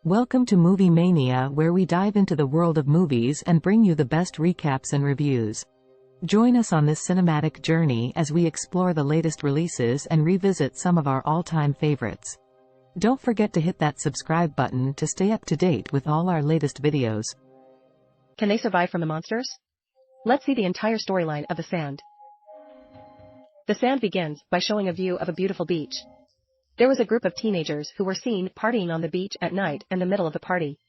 Welcome to Movie Mania, where we dive into the world of movies and bring you the best recaps and reviews. Join us on this cinematic journey as we explore the latest releases and revisit some of our all-time favorites. Don't forget to hit that subscribe button to stay up to date with all our latest videos. Can they survive from the monsters? Let's see the entire storyline of The Sand. The Sand begins by showing a view of a beautiful beach. There was a group of teenagers who were seen partying on the beach at night in the middle of the party.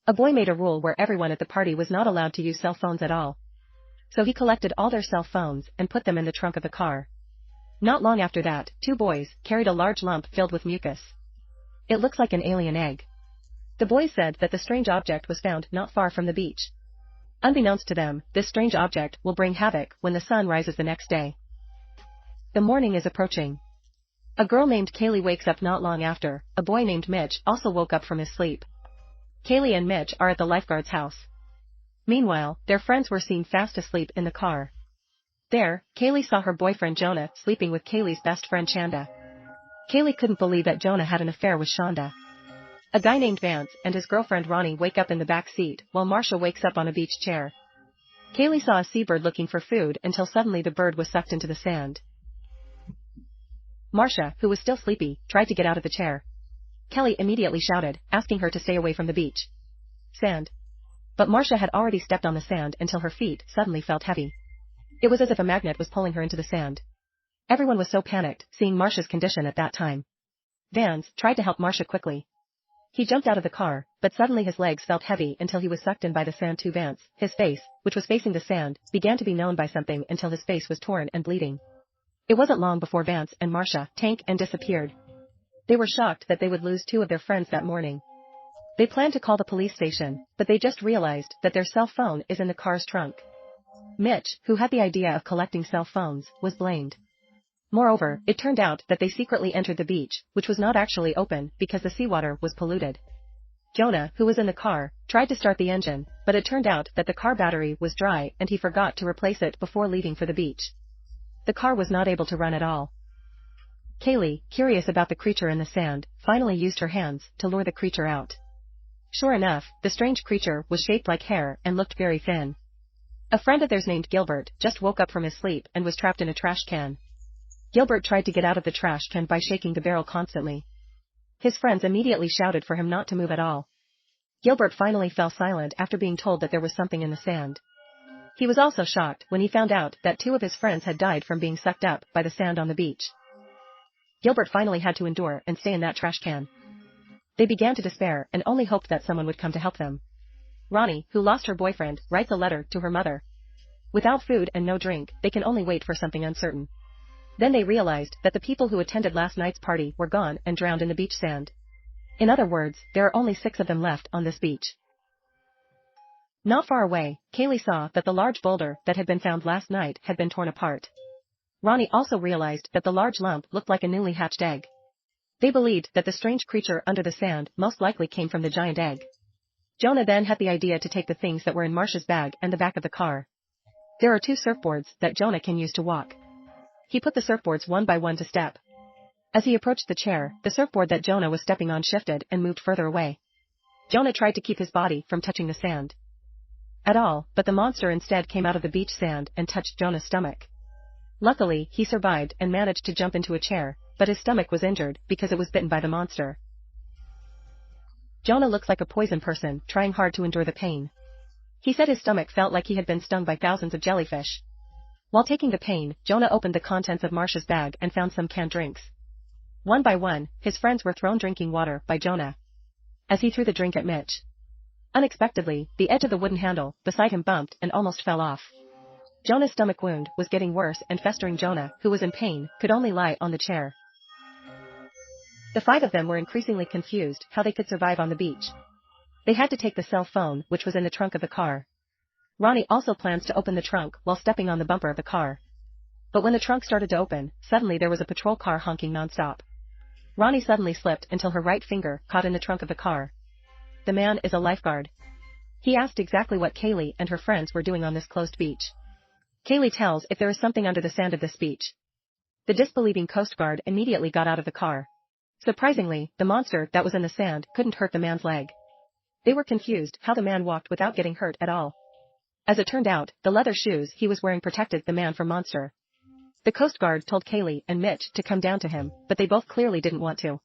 A boy made a rule where everyone at the party was not allowed to use cell phones at all. So he collected all their cell phones and put them in the trunk of the car. Not long after that, two boys carried a large lump filled with mucus. It looks like an alien egg. The boys said that the strange object was found not far from the beach. Unbeknownst to them, this strange object will bring havoc when the sun rises the next day. The morning is approaching. A girl named Kaylee wakes up not long after. A boy named Mitch also woke up from his sleep. Kaylee and Mitch are at the lifeguard's house. Meanwhile, their friends were seen fast asleep in the car. There, Kaylee saw her boyfriend Jonah sleeping with Kaylee's best friend Shanda. Kaylee couldn't believe that Jonah had an affair with Shanda. A guy named Vance and his girlfriend Ronnie wake up in the back seat, while Marcia wakes up on a beach chair. Kaylee saw a seabird looking for food until suddenly the bird was sucked into the sand. Marcia, who was still sleepy, tried to get out of the chair. Kelly immediately shouted, asking her to stay away from the beach. Sand. But Marcia had already stepped on the sand until her feet suddenly felt heavy. It was as if a magnet was pulling her into the sand. Everyone was so panicked, seeing Marcia's condition at that time. Vance tried to help Marcia quickly. He jumped out of the car, but suddenly his legs felt heavy until he was sucked in by the sand too. Vance, his face, which was facing the sand, began to be known by something until his face was torn and bleeding. It wasn't long before Vance and Marcia tanked and disappeared. They were shocked that they would lose two of their friends that morning. They planned to call the police station, but they just realized that their cell phone is in the car's trunk. Mitch, who had the idea of collecting cell phones, was blamed. Moreover, it turned out that they secretly entered the beach, which was not actually open because the seawater was polluted. Jonah, who was in the car, tried to start the engine, but it turned out that the car battery was dry and he forgot to replace it before leaving for the beach. The car was not able to run at all. Kaylee, curious about the creature in the sand, finally used her hands to lure the creature out. Sure enough, the strange creature was shaped like hair and looked very thin. A friend of theirs named Gilbert just woke up from his sleep and was trapped in a trash can. Gilbert tried to get out of the trash can by shaking the barrel constantly. His friends immediately shouted for him not to move at all. Gilbert finally fell silent after being told that there was something in the sand. He was also shocked when he found out that two of his friends had died from being sucked up by the sand on the beach. Gilbert finally had to endure and stay in that trash can. They began to despair and only hoped that someone would come to help them. Ronnie, who lost her boyfriend, writes a letter to her mother. Without food and no drink, they can only wait for something uncertain. Then they realized that the people who attended last night's party were gone and drowned in the beach sand. In other words, there are only 6 of them left on this beach. Not far away, Kaylee saw that the large boulder that had been found last night had been torn apart. Ronnie also realized that the large lump looked like a newly hatched egg. They believed that the strange creature under the sand most likely came from the giant egg. Jonah then had the idea to take the things that were in Marcia's bag and the back of the car. There are 2 surfboards that Jonah can use to walk. He put the surfboards one by one to step. As he approached the chair, the surfboard that Jonah was stepping on shifted and moved further away. Jonah tried to keep his body from touching the sand at all, but the monster instead came out of the beach sand and touched Jonah's stomach. Luckily, he survived and managed to jump into a chair, but his stomach was injured because it was bitten by the monster. Jonah looks like a poison person, trying hard to endure the pain. He said his stomach felt like he had been stung by thousands of jellyfish. While taking the pain, Jonah opened the contents of Marcia's bag and found some canned drinks. One by one, his friends were thrown drinking water by Jonah, as he threw the drink at Mitch. Unexpectedly, the edge of the wooden handle beside him bumped and almost fell off. Jonah's stomach wound was getting worse and festering. Jonah, who was in pain, could only lie on the chair. The 5 of them were increasingly confused how they could survive on the beach. They had to take the cell phone, which was in the trunk of the car. Ronnie also plans to open the trunk while stepping on the bumper of the car. But when the trunk started to open, suddenly there was a patrol car honking nonstop. Ronnie suddenly slipped until her right finger caught in the trunk of the car. The man is a lifeguard. He asked exactly what Kaylee and her friends were doing on this closed beach. Kaylee tells if there is something under the sand of this beach. The disbelieving Coast Guard immediately got out of the car. Surprisingly, the monster that was in the sand couldn't hurt the man's leg. They were confused how the man walked without getting hurt at all. As it turned out, the leather shoes he was wearing protected the man from monster. The Coast Guard told Kaylee and Mitch to come down to him, but they both clearly didn't want to.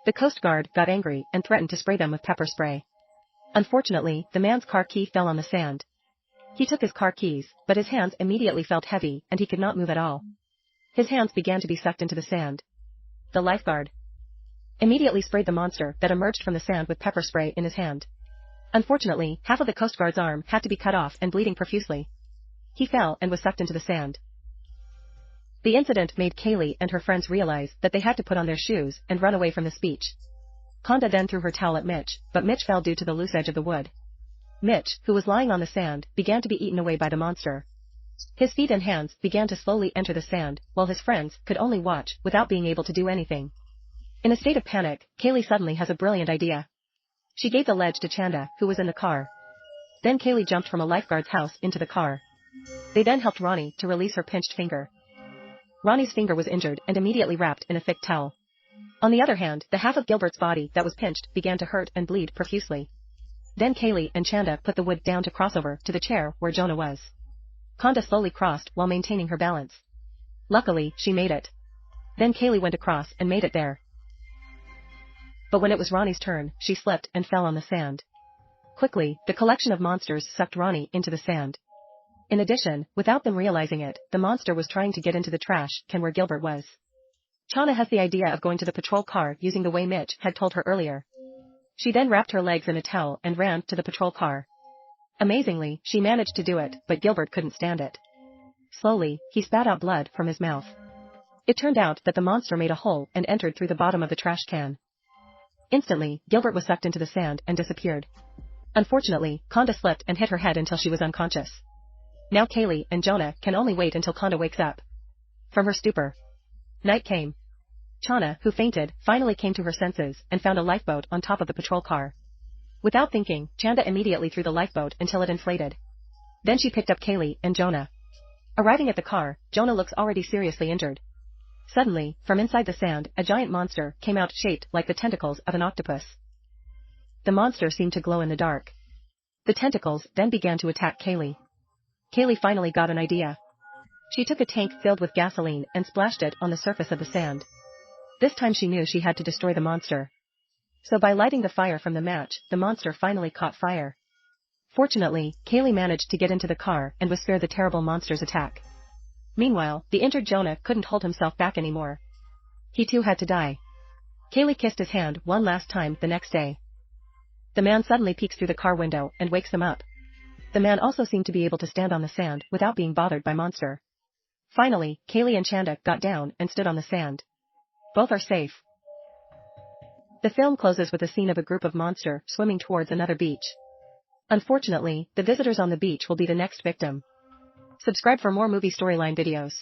The Coast Guard got angry and threatened to spray them with pepper spray. Unfortunately, the man's car key fell on the sand. He took his car keys, but his hands immediately felt heavy and he could not move at all. His hands began to be sucked into the sand. The lifeguard immediately sprayed the monster that emerged from the sand with pepper spray in his hand. Unfortunately, half of the Coast Guard's arm had to be cut off and bleeding profusely. He fell and was sucked into the sand. The incident made Kaylee and her friends realize that they had to put on their shoes and run away from this beach. Conda then threw her towel at Mitch, but Mitch fell due to the loose edge of the wood. Mitch, who was lying on the sand, began to be eaten away by the monster. His feet and hands began to slowly enter the sand, while his friends could only watch without being able to do anything. In a state of panic, Kaylee suddenly has a brilliant idea. She gave the ledge to Chanda, who was in the car. Then Kaylee jumped from a lifeguard's house into the car. They then helped Ronnie to release her pinched finger. Ronnie's finger was injured and immediately wrapped in a thick towel. On the other hand, the half of Gilbert's body that was pinched began to hurt and bleed profusely. Then Kaylee and Chanda put the wood down to cross over to the chair where Jonah was. Conda slowly crossed while maintaining her balance. Luckily, she made it. Then Kaylee went across and made it there. But when it was Ronnie's turn, she slipped and fell on the sand. Quickly, the collection of monsters sucked Ronnie into the sand. In addition, without them realizing it, the monster was trying to get into the trash can where Gilbert was. Chana has the idea of going to the patrol car using the way Mitch had told her earlier. She then wrapped her legs in a towel and ran to the patrol car. Amazingly, she managed to do it, but Gilbert couldn't stand it. Slowly, he spat out blood from his mouth. It turned out that the monster made a hole and entered through the bottom of the trash can. Instantly, Gilbert was sucked into the sand and disappeared. Unfortunately, Conda slipped and hit her head until she was unconscious. Now Kaylee and Jonah can only wait until Conda wakes up from her stupor. Night came. Chana, who fainted, finally came to her senses and found a lifeboat on top of the patrol car. Without thinking, Chanda immediately threw the lifeboat until it inflated. Then she picked up Kaylee and Jonah. Arriving at the car, Jonah looks already seriously injured. Suddenly, from inside the sand, a giant monster came out shaped like the tentacles of an octopus. The monster seemed to glow in the dark. The tentacles then began to attack Kaylee. Kaylee finally got an idea. She took a tank filled with gasoline and splashed it on the surface of the sand. This time she knew she had to destroy the monster. So by lighting the fire from the match, the monster finally caught fire. Fortunately, Kaylee managed to get into the car and was spared the terrible monster's attack. Meanwhile, the injured Jonah couldn't hold himself back anymore. He too had to die. Kaylee kissed his hand one last time the next day. The man suddenly peeks through the car window and wakes him up. The man also seemed to be able to stand on the sand without being bothered by monster. Finally, Kaylee and Chanda got down and stood on the sand. Both are safe. The film closes with a scene of a group of monster swimming towards another beach. Unfortunately, the visitors on the beach will be the next victim. Subscribe for more movie storyline videos.